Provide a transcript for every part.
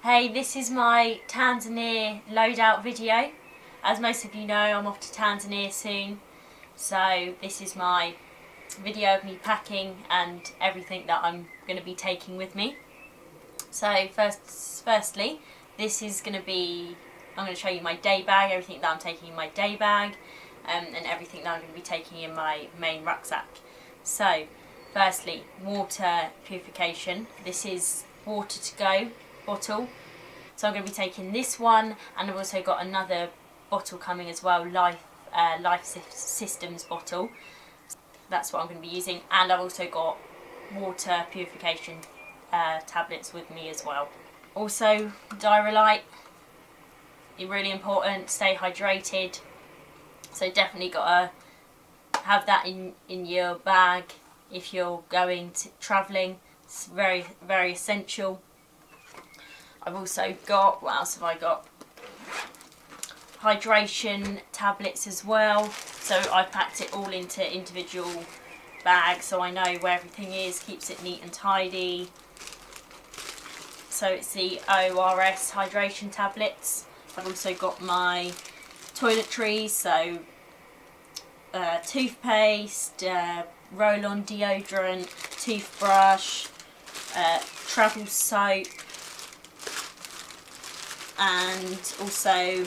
Hey, this is my Tanzania loadout video. As most of you know, I'm off to Tanzania soon, so this is my video of me packing and everything that I'm going to be taking with me. So firstly, this is going to be, I'm going to show you my day bag, everything that I'm taking in my day bag, and everything that I'm going to be taking in my main rucksack. So firstly, water purification. This is water to go bottle, so I'm going to be taking this one, and I've also got another bottle coming as well, life systems bottle. That's what I'm going to be using, and I've also got water purification tablets with me as well. Also, diarrhea, really important, stay hydrated, so definitely got to have that in your bag if you're going to travelling. It's very, very essential. I've also got, what else have I got? Hydration tablets as well. So I packed it all into individual bags so I know where everything is, keeps it neat and tidy. So it's the ORS hydration tablets. I've also got my toiletries, so toothpaste, roll-on deodorant, toothbrush, travel soap, and also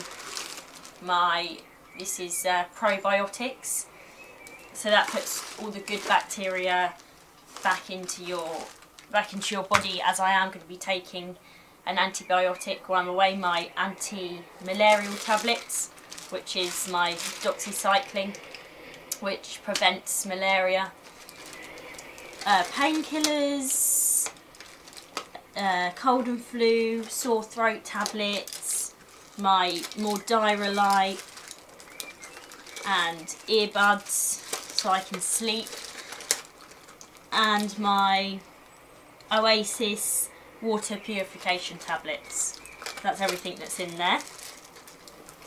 this is probiotics, so that puts all the good bacteria back into your body, as I am going to be taking an antibiotic while I'm away, my anti-malarial tablets, which is my doxycycline, which prevents malaria, painkillers, cold and flu, sore throat tablets, my more diarrhea and earbuds so I can sleep, and my Oasis water purification tablets. That's everything that's in there.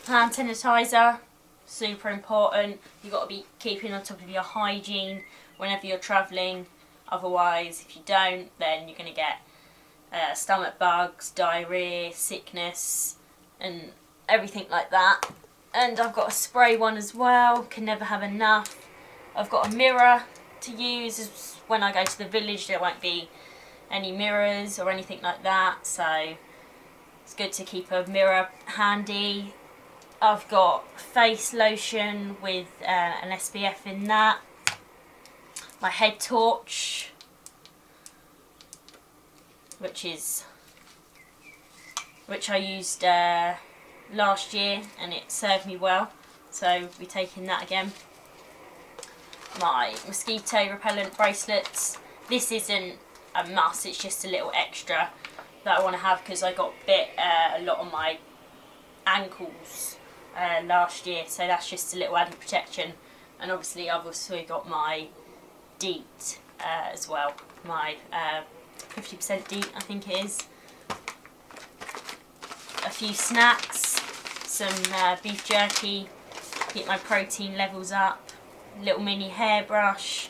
Hand sanitizer, super important. You've got to be keeping on top of your hygiene whenever you're travelling, otherwise if you don't, then you're going to get stomach bugs, diarrhea, sickness and everything like that. And I've got a spray one as well, can never have enough. I've got a mirror to use when I go to the village. There won't be any mirrors or anything like that, so it's good to keep a mirror handy. I've got face lotion with an SPF in that. My head torch, which I used last year and it served me well, so we'll be taking that again. My mosquito repellent bracelets. This isn't a must, it's just a little extra that I want to have because I got bit a lot on my ankles last year, so that's just a little added protection. And obviously I've also got my DEET as well, my 50% DEET I think it is. A few snacks, some beef jerky, keep my protein levels up, little mini hairbrush,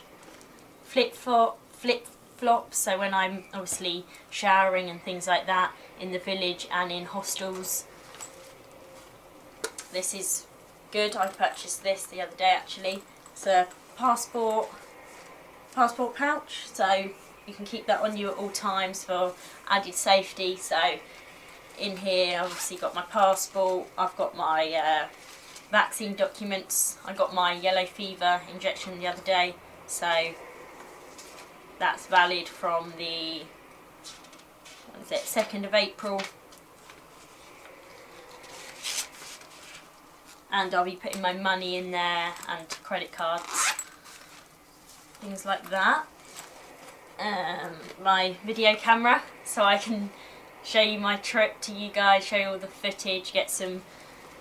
flip flops, so when I'm obviously showering and things like that in the village and in hostels. This is good, I purchased this the other day actually. It's a passport pouch, so you can keep that on you at all times for added safety. So in here I've obviously got my passport, I've got my vaccine documents, I got my yellow fever injection the other day, so that's valid from the 2nd of April. And I'll be putting my money in there and credit cards, things like that. My video camera, so I can show you my trip to you guys, show you all the footage,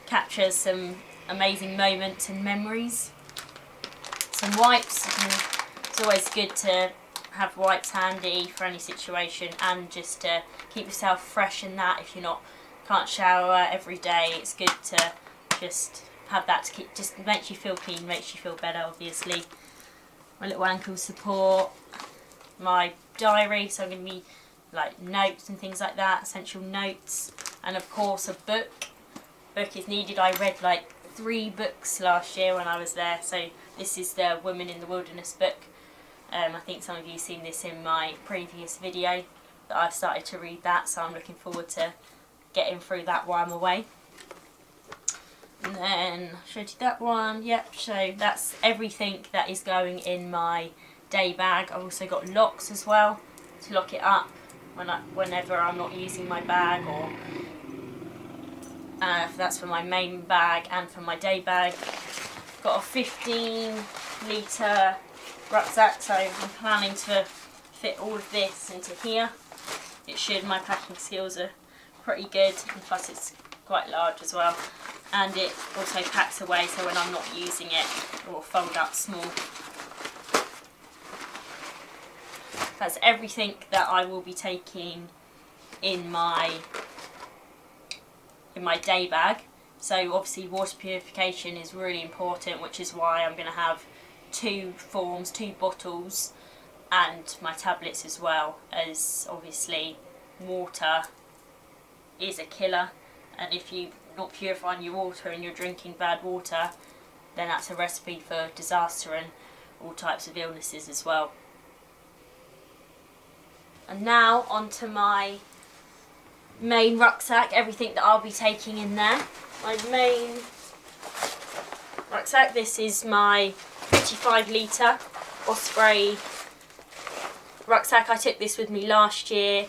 capture some amazing moments and memories. Some wipes, it's always good to have wipes handy for any situation, and just to keep yourself fresh in that. If can't shower every day, it's good to just have that to keep, just makes you feel clean, makes you feel better obviously. My little ankle support, my diary, so I'm going to be like notes and things like that, essential notes, and of course a book. Book is needed. I read like 3 books last year when I was there, so this is the Women in the Wilderness book. I think some of you have seen this in my previous video, that I've started to read that, so I'm looking forward to getting through that while I'm away. And then I showed you that one. Yep, so that's everything that is going in my day bag. I've also got locks as well to lock it up whenever I'm not using my bag, or that's for my main bag and for my day bag. Got a 15 litre rucksack, so I'm planning to fit all of this into here. It should. My packing skills are pretty good, and plus it's quite large as well, and it also packs away, so when I'm not using it, it will fold up small. That's everything that I will be taking in my day bag. So obviously water purification is really important, which is why I'm going to have 2 forms, 2 bottles, and my tablets as well, as obviously water is a killer, and if you're not purifying your water and you're drinking bad water, then that's a recipe for disaster and all types of illnesses as well. And now onto my main rucksack, everything that I'll be taking in there. My main rucksack, this is my 55 litre Osprey rucksack. I took this with me last year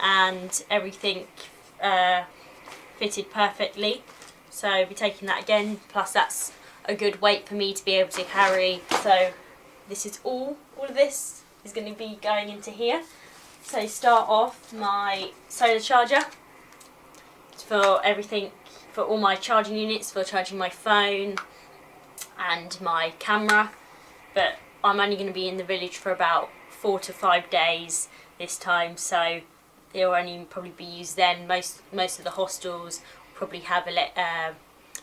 and everything fitted perfectly, so I'll be taking that again, plus that's a good weight for me to be able to carry. So this is all of this is going to be going into here. So start off my solar charger for everything, for all my charging units, for charging my phone and my camera, but I'm only going to be in the village for about 4 to 5 days this time, so they'll only probably be used then. Most of the hostels probably have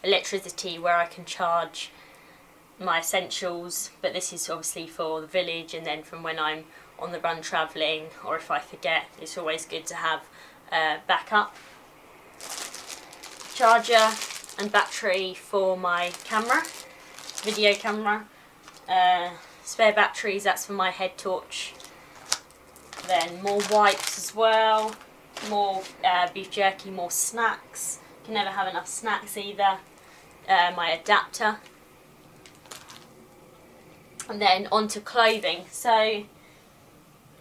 electricity where I can charge my essentials, but this is obviously for the village, and then from when I'm on the run travelling, or if I forget, it's always good to have backup charger and battery for my camera, video camera. Spare batteries, that's for my head torch. Then more wipes as well, more beef jerky, more snacks. Can never have enough snacks either. My adapter. And then onto clothing. So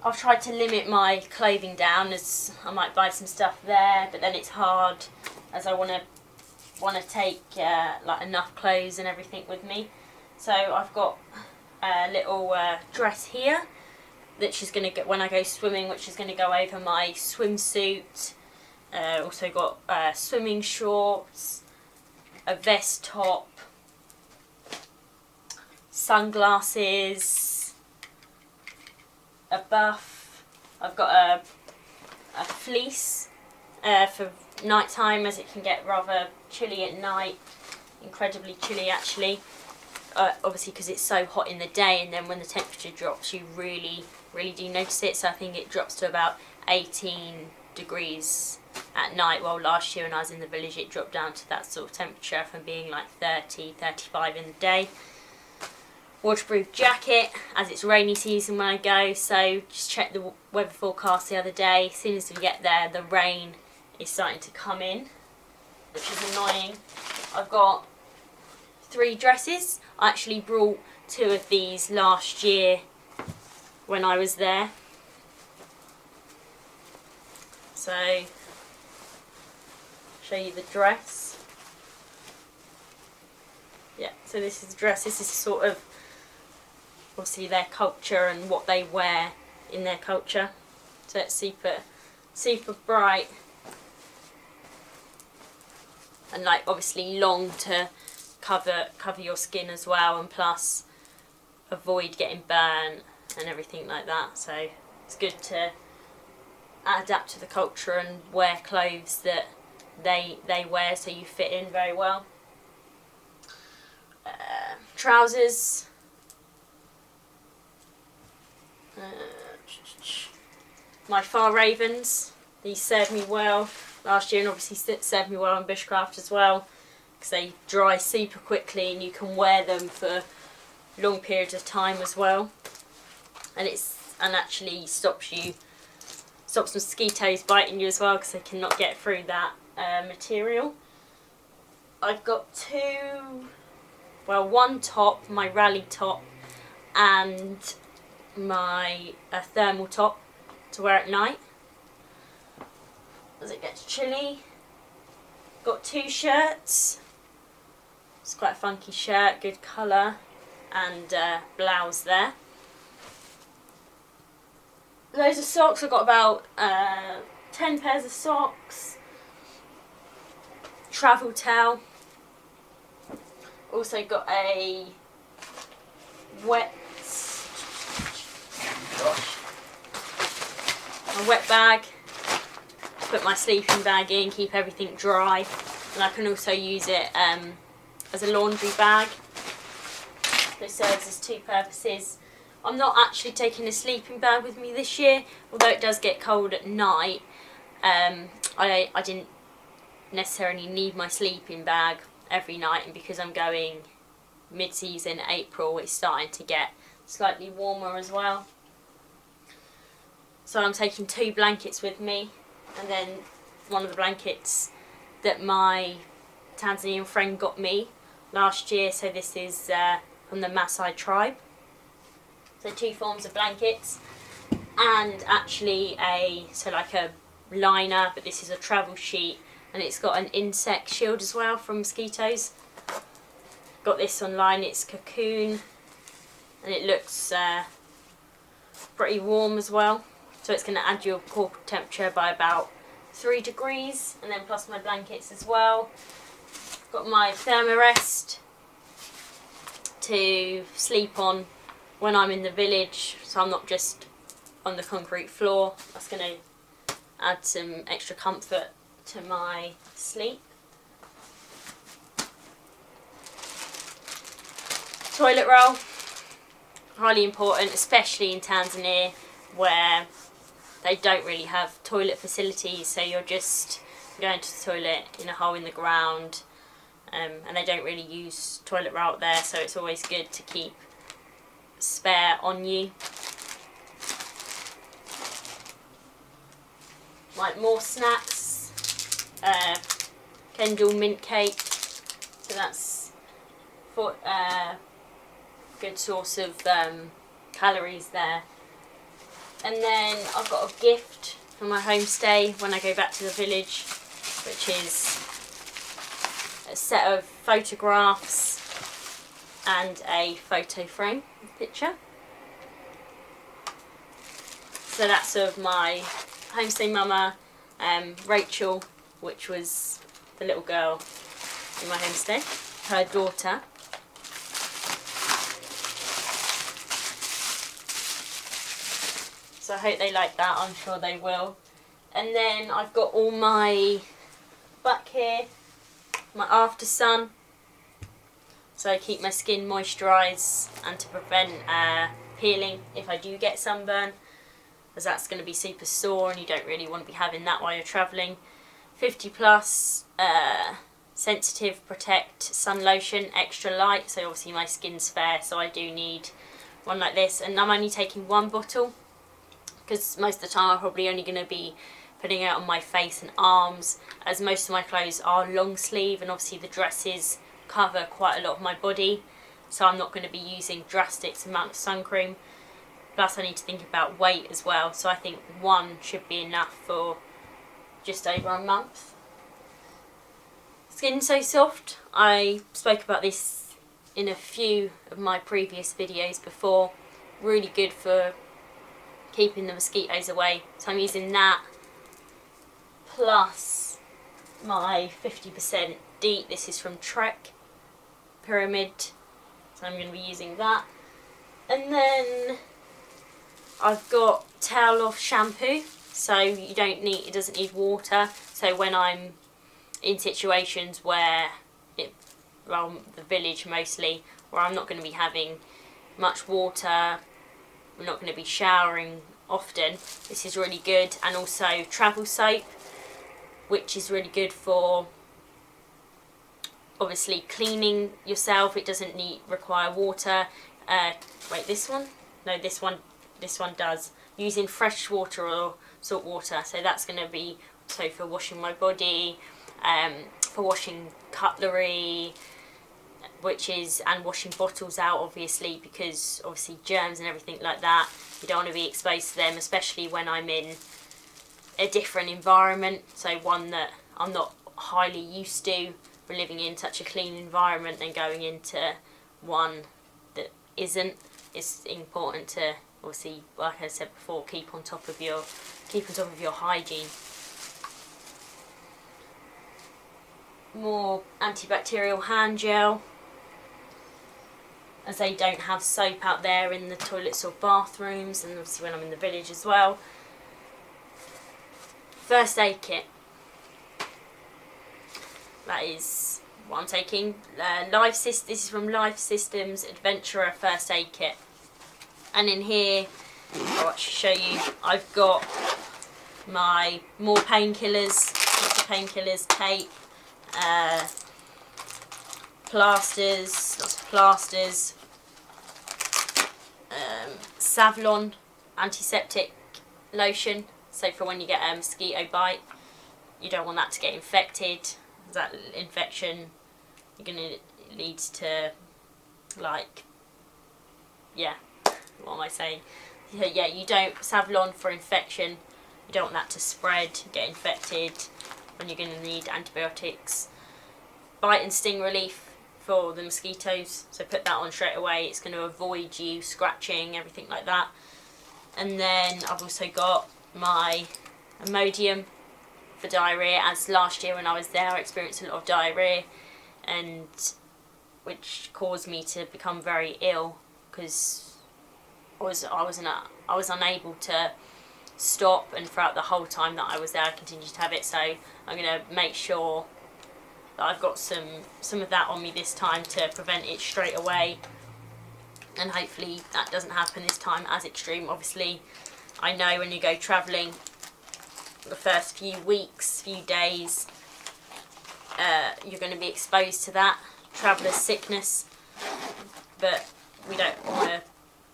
I've tried to limit my clothing down, as I might buy some stuff there, but then it's hard as I want to take like enough clothes and everything with me. So I've got a little dress here that she's going to get when I go swimming, which is going to go over my swimsuit. Also got swimming shorts, a vest top, sunglasses, a buff. I've got a fleece for night time, as it can get rather chilly at night, incredibly chilly actually. Obviously because it's so hot in the day, and then when the temperature drops you really do notice it. So I think it drops to about 18 degrees at night, while last year when I was in the village it dropped down to that sort of temperature, from being like 30, 35 in the day. Waterproof jacket, as it's rainy season when I go, so just checked the weather forecast the other day. As soon as we get there, the rain is starting to come in, which is annoying. I've got 3 dresses. I actually brought 2 of these last year when I was there. So, show you the dress. Yeah, so this is the dress. This is sort of obviously their culture and what they wear in their culture. So it's super bright, and like obviously long to cover your skin as well, and plus avoid getting burnt and everything like that. So it's good to adapt to the culture and wear clothes that they wear, so you fit in very well. Trousers. my Far Ravens. These served me well last year, and obviously served me well in bushcraft as well, because they dry super quickly and you can wear them for long periods of time as well. And actually stops mosquitoes biting you as well, because they cannot get through that material. I've got one top, my rally top, and my thermal top to wear at night as it gets chilly. Got 2 shirts. It's quite a funky shirt, good colour, and blouse there. Loads of socks. I've got about 10 pairs of socks. Travel towel. Also got a wet bag. Put my sleeping bag in, keep everything dry, and I can also use it as a laundry bag. So it serves as 2 purposes. I'm not actually taking a sleeping bag with me this year, although it does get cold at night. I didn't necessarily need my sleeping bag every night, and because I'm going mid-season April, it's starting to get slightly warmer as well. So I'm taking 2 blankets with me, and then one of the blankets that my Tanzanian friend got me last year. So this is from the Maasai tribe. So 2 forms of blankets, and actually a liner, but this is a travel sheet, and it's got an insect shield as well from mosquitoes. Got this online, it's Cocoon, and it looks pretty warm as well. So it's going to add your core temperature by about 3 degrees, and then plus my blankets as well. Got my Thermarest to sleep on when I'm in the village, so I'm not just on the concrete floor. That's going to add some extra comfort to my sleep. Toilet roll, highly important, especially in Tanzania, where they don't really have toilet facilities, so you're just going to the toilet in a hole in the ground, and they don't really use toilet roll out there, so it's always good to keep spare on you. Like more snacks, Kendall mint cake, so that's for good source of calories there. And then I've got a gift for my homestay when I go back to the village, which is a set of photographs and a photo frame picture. So that's of my homestay mama, Rachel, which was the little girl in my homestay, her daughter. So I hope they like that, I'm sure they will. And then I've got all my back here, my after sun, so I keep my skin moisturised and to prevent peeling if I do get sunburn, as that's going to be super sore and you don't really want to be having that while you're travelling. 50 plus sensitive protect sun lotion, extra light, so obviously my skin's fair, so I do need one like this, and I'm only taking 1 bottle because most of the time I'm probably only going to be putting it on my face and arms, as most of my clothes are long sleeve and obviously the dresses cover quite a lot of my body, so I'm not going to be using drastic amount of sun cream. Plus I need to think about weight as well, so I think 1 should be enough for just over a month. Skin so soft, I spoke about this in a few of my previous videos before. Really good for keeping the mosquitoes away, so I'm using that plus my 50% DEET. This is from Trek Pyramid, so I'm going to be using that. And then I've got Towel Off shampoo, so it doesn't need water, so when I'm in situations where the village mostly, where I'm not going to be having much water, I'm not going to be showering often, this is really good. And also travel soap, which is really good for obviously cleaning yourself. It doesn't require water. Wait, this one? No, this one does. Using fresh water or salt water. So that's going to be so for washing my body, for washing cutlery, and washing bottles out, obviously, because obviously germs and everything like that, you don't want to be exposed to them, especially when I'm in a different environment, so one that I'm not highly used to. We're living in such a clean environment and going into one that isn't. It's important to obviously, like I said before, keep on top of your hygiene. More antibacterial hand gel, as they don't have soap out there in the toilets or bathrooms, and obviously when I'm in the village as well. First aid kit. That is what I'm taking. This is from Life Systems Adventurer First Aid Kit. And in here, I'll actually show you, I've got my more painkillers, lots of painkillers, tape, plasters, lots of plasters, Savlon antiseptic lotion, so for when you get a mosquito bite, you don't want that to get infected. That infection, you're going to lead to, like, yeah, what am I saying? Yeah, you don't, Savlon for infection, you don't want that to spread, get infected, and you're going to need antibiotics. Bite and sting relief for the mosquitoes, so put that on straight away. It's going to avoid you scratching, everything like that. And then I've also got my Imodium for diarrhea, as last year when I was there I experienced a lot of diarrhea, and which caused me to become very ill, because I was unable to stop, and throughout the whole time that I was there I continued to have it. So I'm going to make sure that I've got some of that on me this time to prevent it straight away, and hopefully that doesn't happen this time as extreme. Obviously I know when you go travelling, the first few weeks, few days, you're going to be exposed to that traveller's sickness, but we don't want to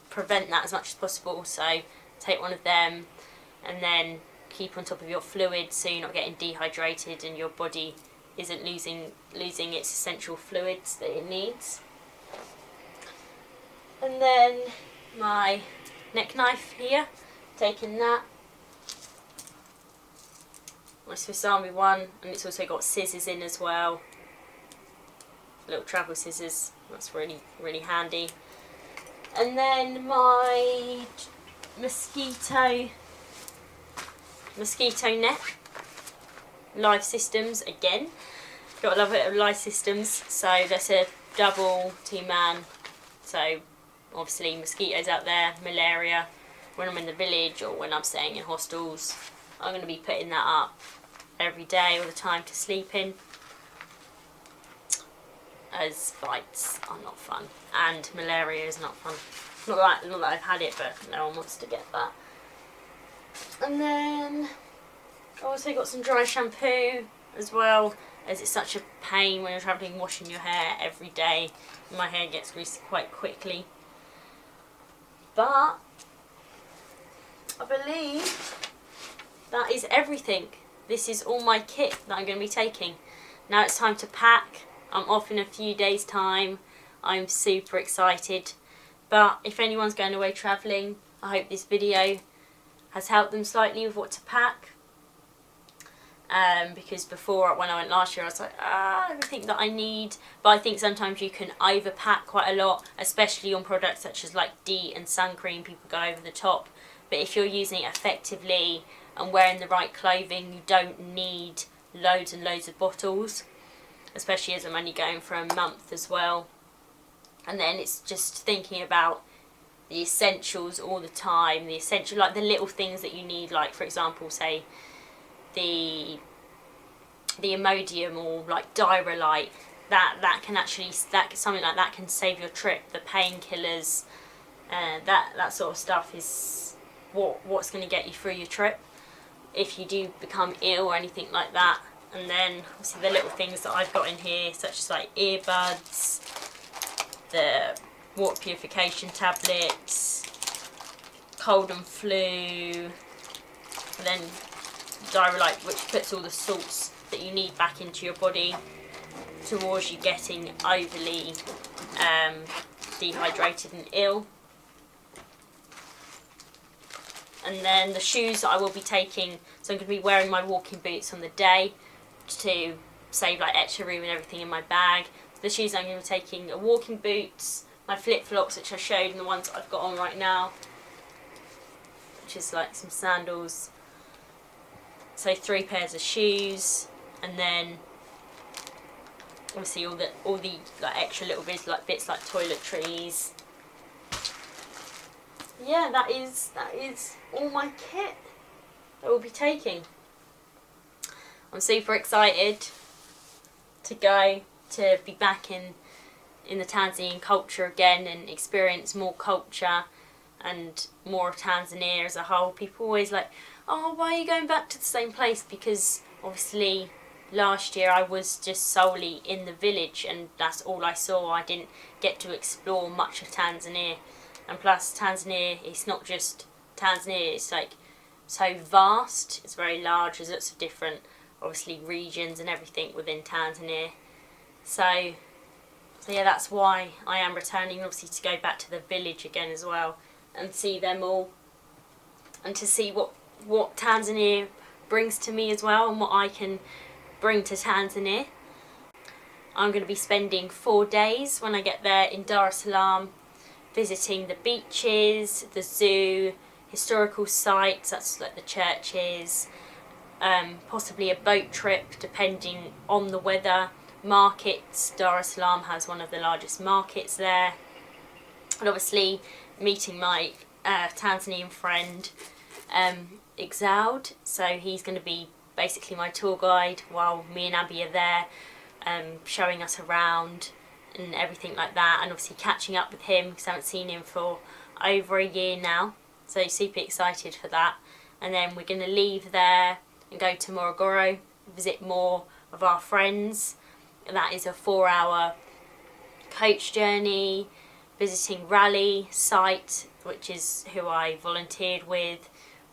prevent that as much as possible. So take one of them, and then keep on top of your fluids so you're not getting dehydrated and your body isn't losing its essential fluids that it needs. And then my neck knife here, taking that. My Swiss Army one, and it's also got scissors in as well. Little travel scissors, that's really, really handy. And then my mosquito net. Life Systems again. Gotta love it of Life Systems. So that's a double two-man. So obviously mosquitoes out there, malaria. When I'm in the village or when I'm staying in hostels, I'm going to be putting that up every day all the time to sleep in, as bites are not fun and malaria is not fun. Not that I've had it, but no one wants to get that. And then I also got some dry shampoo as well, as it's such a pain when you're travelling washing your hair every day. My hair gets greasy quite quickly. But I believe that is everything. This is all my kit that I'm going to be taking. Now it's time to pack. I'm off in a few days' time. I'm super excited. But if anyone's going away travelling, I hope this video has helped them slightly with what to pack. Because before, when I went last year, I was like, everything that I need. But I think sometimes you can overpack quite a lot, especially on products such as like DEET and sun cream. People go over the top. But if you're using it effectively and wearing the right clothing, you don't need loads and loads of bottles, especially as I'm only going for a month as well. And then it's just thinking about the essentials all the time, like the little things that you need, like for example, say the Imodium or like Diarrhea, that can actually, something like that can save your trip. The painkillers, that sort of stuff is what's going to get you through your trip if you do become ill or anything like that. And then obviously the little things that I've got in here, such as like earbuds, the water purification tablets, cold and flu, and then Diarrhea, which puts all the salts that you need back into your body towards you getting overly dehydrated and ill. And then the shoes that I will be taking, so I'm going to be wearing my walking boots on the day to save like extra room and everything in my bag. The shoes I'm going to be taking are walking boots, my flip-flops, which I showed, and the ones I've got on right now, which is like some sandals. So 3 pairs of shoes, and then obviously all the like extra little bits like toiletries. Yeah, that is all my kit that we'll be taking. I'm super excited to be back in the Tanzanian culture again and experience more culture and more of Tanzania as a whole. People always like, oh, why are you going back to the same place? Because obviously last year I was just solely in the village and that's all I saw. I didn't get to explore much of Tanzania. And plus Tanzania, it's not just Tanzania, it's like so vast, it's very large, there's lots of different obviously regions and everything within Tanzania. So yeah, that's why I am returning, obviously to go back to the village again as well and see them all and to see what Tanzania brings to me as well and what I can bring to Tanzania. I'm going to be spending 4 days when I get there in Dar es Salaam, visiting the beaches, the zoo, historical sites, that's like the churches, possibly a boat trip depending on the weather, markets. Dar es Salaam has one of the largest markets there, and obviously meeting my Tanzanian friend Exaud, so he's going to be basically my tour guide while me and Abby are there, showing us around and everything like that, and obviously catching up with him because I haven't seen him for over a year now, so super excited for that. And then we're going to leave there and go to Morogoro, visit more of our friends, and that is a 4-hour coach journey, visiting Raleigh site, which is who I volunteered with,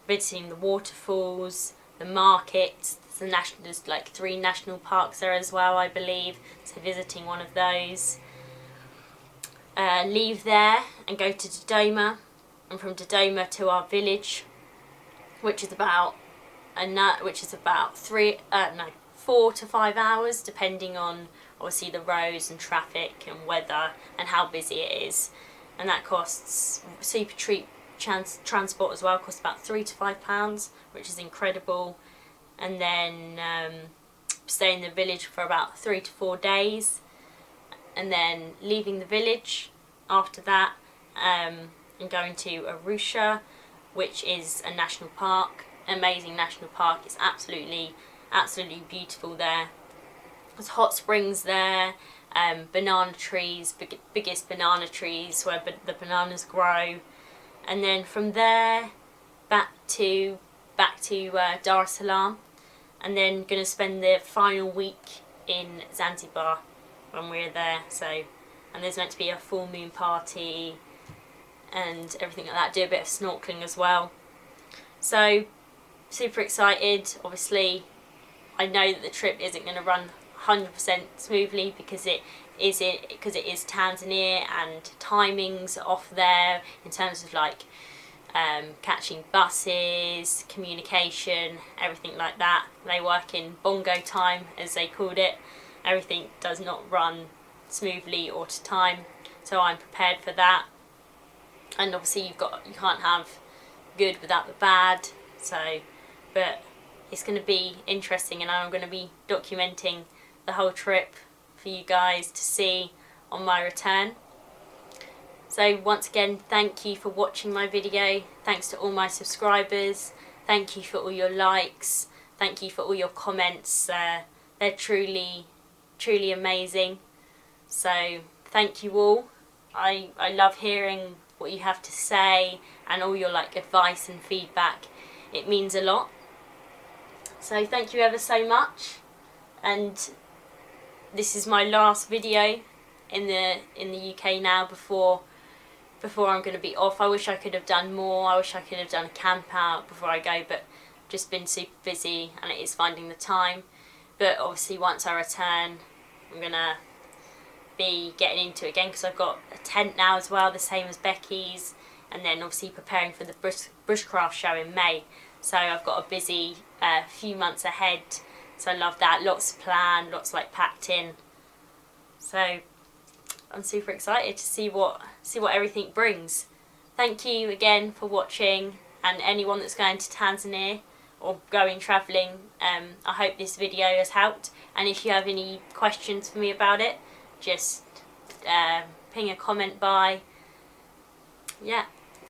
visiting the waterfalls, the markets. There's like 3 national parks there as well, I believe, so visiting one of those. Leave there and go to Dodoma, and from Dodoma to our village, which is about 4 to 5 hours, depending on obviously the roads and traffic and weather and how busy it is. And that costs super cheap transport as well, costs about £3 to £5, which is incredible. And then stay in the village for about 3 to 4 days, and then leaving the village after that and going to Arusha, which is a national park, amazing national park. It's absolutely beautiful there. There's hot springs there, banana trees, biggest banana trees where the bananas grow, and then from there back to Dar es Salaam, and then going to spend the final week in Zanzibar when we're there. So, and there's meant to be a full moon party and everything like that, do a bit of snorkeling as well. So super excited. Obviously I know that the trip isn't going to run 100% smoothly because it is Tanzania and timings are off there in terms of like catching buses, communication, everything like that. They work in bongo time, as they called it. Everything does not run smoothly or to time, so I'm prepared for that. And obviously you can't have good without the bad. So, but it's going to be interesting, and I'm going to be documenting the whole trip for you guys to see on my return. So once again, thank you for watching my video. Thanks to all my subscribers. Thank you for all your likes. Thank you for all your comments. They're truly amazing. So thank you all. I love hearing what you have to say, and all your like advice and feedback. It means a lot. So thank you ever so much. And this is my last video in the UK now before I'm going to be off. I wish I could have done more. I wish I could have done a camp out before I go, but I've just been super busy and it is finding the time. But obviously once I return, I'm going to be getting into it again, because I've got a tent now as well, the same as Becky's, and then obviously preparing for the bushcraft show in May. So I've got a busy few months ahead, so I love that. Lots planned, lots like packed in. So I'm super excited to see what everything brings. Thank you again for watching, and anyone that's going to Tanzania or going travelling, I hope this video has helped. And if you have any questions for me about it, just ping a comment by. Yeah.